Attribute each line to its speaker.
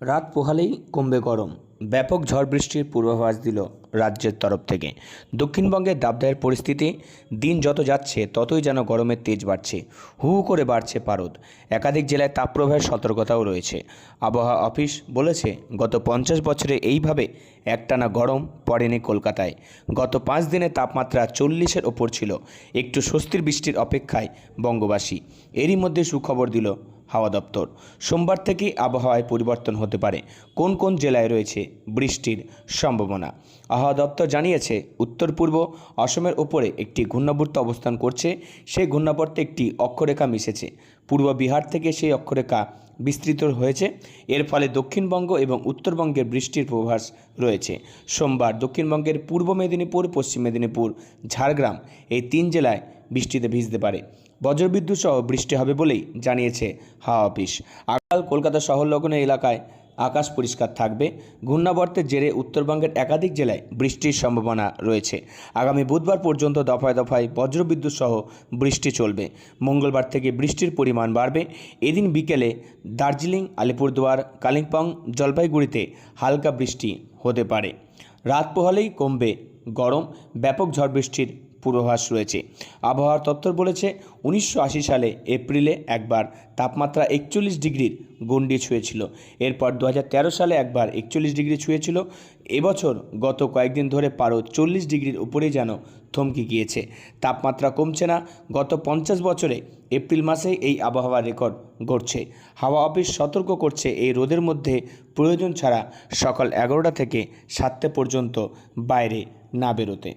Speaker 1: রাত পোহালেই কমবে গরম। ব্যাপক ঝড় বৃষ্টির পূর্বাভাস দিল রাজ্যের তরফ থেকে। দক্ষিণবঙ্গের দাবদাহের পরিস্থিতি। দিন যত যাচ্ছে ততই যেন গরমের তেজ বাড়ছে। হু হু করে বাড়ছে পারদ। একাধিক জেলায় তাপপ্রবাহের সতর্কতাও রয়েছে। আবহাওয়া অফিস বলেছে, গত 50 বছরে এইভাবে একটানা গরম পড়েনি কলকাতায়। গত 5 দিনে তাপমাত্রা 40-এর ওপর ছিল। একটু স্বস্তির বৃষ্টির অপেক্ষায় বঙ্গবাসী। এরই মধ্যে সুখবর দিল হাওয়া দপ্তর। সোমবার থেকে আবহাওয়ায় পরিবর্তন হতে পারে। কোন কোন জেলায় রয়েছে বৃষ্টির সম্ভাবনা? আবহাওয়া দপ্তর জানিয়েছে, উত্তর পূর্ব অসমের ওপরে একটি ঘূর্ণাবর্ত অবস্থান করছে। সেই ঘূর্ণাবর্তে একটি অক্ষরেখা মিশেছে। পূর্ব বিহার থেকে সেই অক্ষরেখা বিস্তৃত হয়েছে। এর ফলে দক্ষিণবঙ্গ এবং উত্তরবঙ্গের বৃষ্টির পূর্বাভাস রয়েছে। সোমবার দক্ষিণবঙ্গের পূর্ব মেদিনীপুর, পশ্চিম মেদিনীপুর, ঝাড়গ্রাম এই 3 জেলায় বৃষ্টিতে ভিজতে পারে। বজ্রবিদ্যুৎ সহ বৃষ্টি হবে বলেই জানিয়েছে হাওয়া অফিস। আগামীকাল কলকাতা শহরলগ্ন এলাকায় আকাশ পরিষ্কার থাকবে। ঘূর্ণাবর্তের জেরে উত্তরবঙ্গের একাধিক জেলায় বৃষ্টির সম্ভাবনা রয়েছে। আগামী বুধবার পর্যন্ত দফায় দফায় বজ্রবিদ্যুৎ সহ বৃষ্টি চলবে। মঙ্গলবার থেকে বৃষ্টির পরিমাণ বাড়বে। এদিন বিকেলে দার্জিলিং, আলিপুরদুয়ার, কালিম্পং, জলপাইগুড়িতে হালকা বৃষ্টি হতে পারে। রাত পোহালেই কমবে গরম। ব্যাপক ঝড় বৃষ্টির পূর্বাভাস রয়েছে। আবহাওয়া দপ্তর বলেছে, 1980 সালে এপ্রিলে একবার তাপমাত্রা 41 ডিগ্রির গণ্ডি ছুঁয়েছিল। এরপর 2013 সালে একবার 41 ডিগ্রি ছুঁয়েছিল। এবছর গত কয়েকদিন ধরে পারদ 40 ডিগ্রির উপরেই যেন থমকে গিয়েছে। তাপমাত্রা কমছে না। গত 50 বছরে এপ্রিল মাসেই এই আবহাওয়ার রেকর্ড গড়ছে। হাওয়া অফিস সতর্ক করছে, এই রোদের মধ্যে প্রয়োজন ছাড়া সকাল 11টা থেকে 7টা পর্যন্ত বাইরে না বেরোতে।